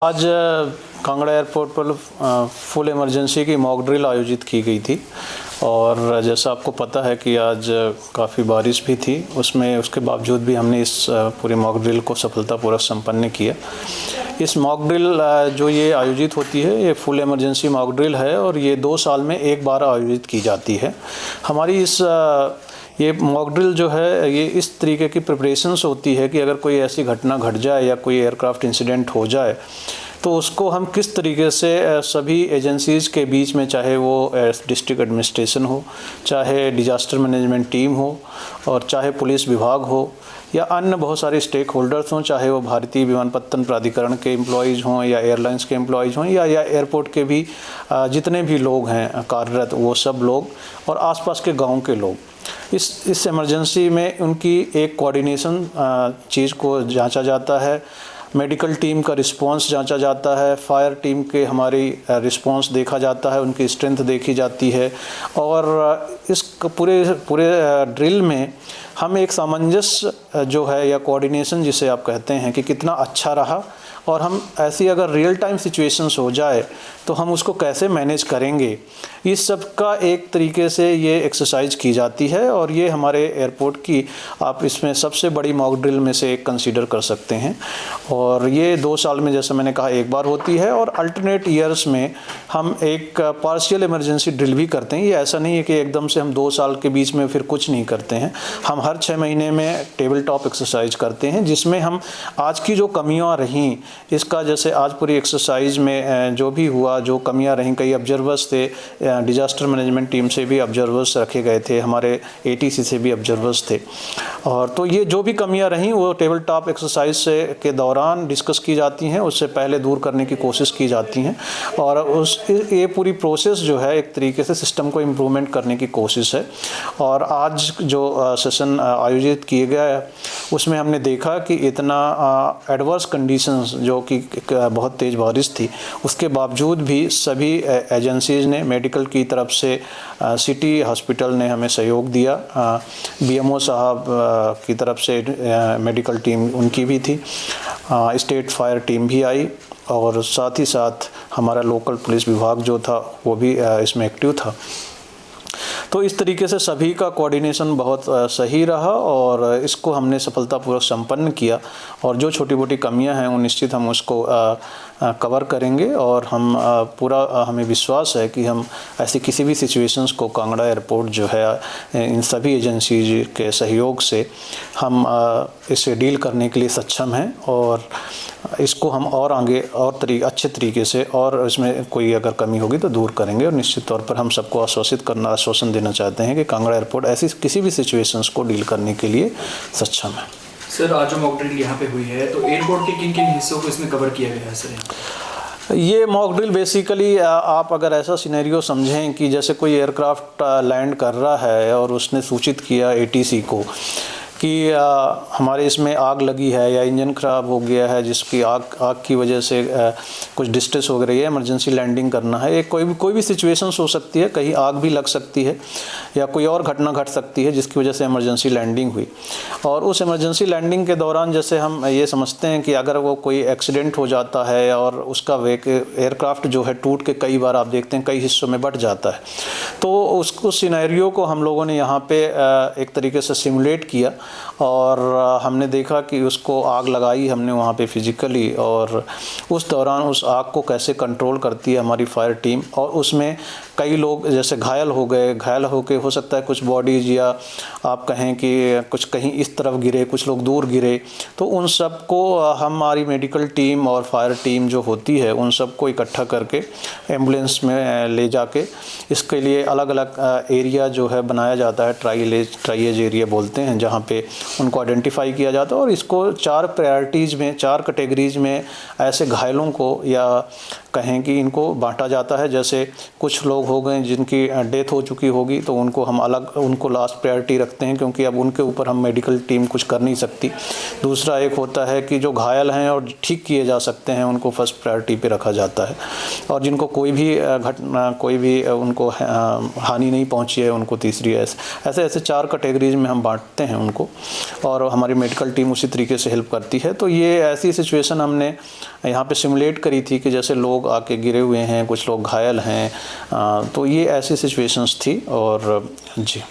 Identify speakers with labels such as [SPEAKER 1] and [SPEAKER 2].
[SPEAKER 1] आज कांगड़ा एयरपोर्ट पर full emergency की मॉक ड्रिल आयोजित की गई थी और जैसा आपको पता है कि आज काफ़ी बारिश भी थी, उसके बावजूद भी हमने इस पूरी मॉक ड्रिल को सफलतापूर्वक संपन्न किया। इस मॉक ड्रिल जो ये आयोजित होती है, ये फुल इमरजेंसी मॉक ड्रिल है और ये 2 साल में एक बार आयोजित की जाती है। हमारी ये मॉक ड्रिल जो है ये इस तरीके की प्रिपरेशंस होती है कि अगर कोई ऐसी घटना घट जाए या कोई एयरक्राफ्ट इंसिडेंट हो जाए तो उसको हम किस तरीके से सभी एजेंसीज़ के बीच में, चाहे वो डिस्ट्रिक्ट एडमिनिस्ट्रेशन हो, चाहे डिजास्टर मैनेजमेंट टीम हो और चाहे पुलिस विभाग हो या अन्य बहुत सारे स्टेक होल्डर्स हों, चाहे वो भारतीय विमानपत्तन प्राधिकरण के एम्प्लॉयज़ हों या एयरलाइंस के एम्प्लॉयज़ हों या एयरपोर्ट के भी जितने भी लोग हैं कार्यरत, वो सब लोग और आसपास के गांव के लोग, इस इमरजेंसी में उनकी एक कोऑर्डिनेशन चीज़ को जांचा जाता है। मेडिकल टीम का रिस्पांस जांचा जाता है, फायर टीम के हमारी रिस्पांस देखा जाता है, उनकी स्ट्रेंथ देखी जाती है और इस पूरे ड्रिल में हम एक सामंजस्य जो है या कोऑर्डिनेशन जिसे आप कहते हैं कि कितना अच्छा रहा और हम ऐसी अगर रियल टाइम सिचुएशंस हो जाए तो हम उसको कैसे मैनेज करेंगे, इस सब का एक तरीके से ये एक्सरसाइज की जाती है और ये हमारे एयरपोर्ट की आप इसमें सबसे बड़ी मॉक ड्रिल में से एक कंसीडर कर सकते हैं। और ये 2 साल में, जैसे मैंने कहा, एक बार होती है और अल्टरनेट ईयर्स में हम एक पार्शियल इमरजेंसी ड्रिल भी करते हैं। ये ऐसा नहीं है कि एकदम से हम 2 साल के बीच में फिर कुछ नहीं करते हैं। हम हर 6 महीने में टेबल टॉप एक्सरसाइज करते हैं जिसमें हम आज की जो कमियाँ रहीं इसका, जैसे आज पूरी एक्सरसाइज में जो भी हुआ, जो कमियां रहीं, कई ऑब्जर्वर्स थे, डिजास्टर मैनेजमेंट टीम से भी ऑब्जर्वर्स रखे गए थे, हमारे एटीसी से भी ऑब्जर्वर्स थे और तो ये जो भी कमियां रहीं वो टेबल टॉप एक्सरसाइज के दौरान डिस्कस की जाती हैं, उससे पहले दूर करने की कोशिश की जाती हैं और ये पूरी प्रोसेस जो है एक तरीके से सिस्टम को इम्प्रूवमेंट करने की कोशिश है। और आज जो सेशन आयोजित किए गया उसमें हमने देखा कि इतना एडवर्स कंडीशंस, जो कि बहुत तेज़ बारिश थी, उसके बावजूद भी सभी एजेंसीज़ ने, मेडिकल की तरफ से सिटी हॉस्पिटल ने हमें सहयोग दिया, बीएमओ साहब की तरफ से मेडिकल टीम उनकी भी थी, स्टेट फायर टीम भी आई और साथ ही साथ हमारा लोकल पुलिस विभाग जो था वो भी इसमें एक्टिव था। तो इस तरीके से सभी का कोऑर्डिनेशन बहुत सही रहा और इसको हमने सफलतापूर्वक संपन्न किया और जो छोटी मोटी कमियां हैं वो निश्चित हम उसको कवर करेंगे और हम हमें विश्वास है कि हम ऐसी किसी भी सिचुएशंस को कांगड़ा एयरपोर्ट जो है इन सभी एजेंसी के सहयोग से हम इसे डील करने के लिए सक्षम हैं और इसको हम और आगे और अच्छे तरीके से, और इसमें कोई अगर कमी होगी तो दूर करेंगे और निश्चित तौर पर हम सबको आश्वासन देना चाहते हैं कि कांगड़ा एयरपोर्ट ऐसी किसी भी सिचुएशंस को डील करने के लिए सक्षम है।
[SPEAKER 2] सर, आज जो मॉक ड्रिल यहाँ पे हुई है तो एयरपोर्ट के किन किन हिस्सों को इसमें कवर किया गया है सर?
[SPEAKER 1] ये मॉक ड्रिल बेसिकली आप अगर ऐसा सिनेरियो समझें कि जैसे कोई एयरक्राफ्ट लैंड कर रहा है और उसने सूचित किया एटीसी को कि हमारे इसमें आग लगी है या इंजन ख़राब हो गया है, जिसकी आग की वजह से कुछ डिस्ट्रेस हो रही है, इमरजेंसी लैंडिंग करना है। एक कोई भी सिचुएशंस हो सकती है, कहीं आग भी लग सकती है या कोई और घटना घट सकती है जिसकी वजह से इमरजेंसी लैंडिंग हुई। और उस इमरजेंसी लैंडिंग के दौरान जैसे हम ये समझते हैं कि अगर वो कोई एक्सीडेंट हो जाता है और उसका एयरक्राफ्ट जो है टूट के कई बार आप देखते हैं कई हिस्सों में बट जाता है, तो उस सिनेरियो को हम लोगों ने यहाँ पे एक तरीके से सिमुलेट किया और हमने देखा कि उसको आग लगाई हमने वहाँ पे फिजिकली और उस दौरान उस आग को कैसे कंट्रोल करती है हमारी फायर टीम। और उसमें कई लोग जैसे घायल होके हो सकता है कुछ बॉडीज या आप कहें कि कुछ कहीं इस तरफ गिरे, कुछ लोग दूर गिरे, तो उन सब को हमारी मेडिकल टीम और फायर टीम जो होती है उन सब को इकट्ठा करके एम्बुलेंस में ले जाके इसके लिए अलग अलग एरिया जो है बनाया जाता है, ट्राइएज एरिया बोलते हैं, जहाँ पे उनको आइडेंटिफाई किया जाता है और इसको 4 प्रायोरिटीज़ में, 4 कैटेगरीज़ में ऐसे घायलों को या कहें कि इनको बांटा जाता है। जैसे कुछ लोग हो गए जिनकी डेथ हो चुकी होगी तो उनको लास्ट प्रायोरिटी रखते हैं क्योंकि अब उनके ऊपर हम मेडिकल टीम कुछ कर नहीं सकती। दूसरा एक होता है कि जो घायल हैं और ठीक किए जा सकते हैं उनको फर्स्ट प्रायोरिटी पे रखा जाता है और जिनको कोई भी उनको हानि नहीं पहुंची है उनको तीसरी। ऐसे 4 कैटेगरीज में हम बांटते हैं उनको। और हमारी मेडिकल टीम उसी तरीके से हेल्प करती है। तो ये ऐसी सिचुएशन हमने यहाँ पे सिमुलेट करी थी कि जैसे लोग आके गिरे हुए हैं, कुछ लोग घायल हैं, तो ये ऐसी सिचुएशंस थी। और जी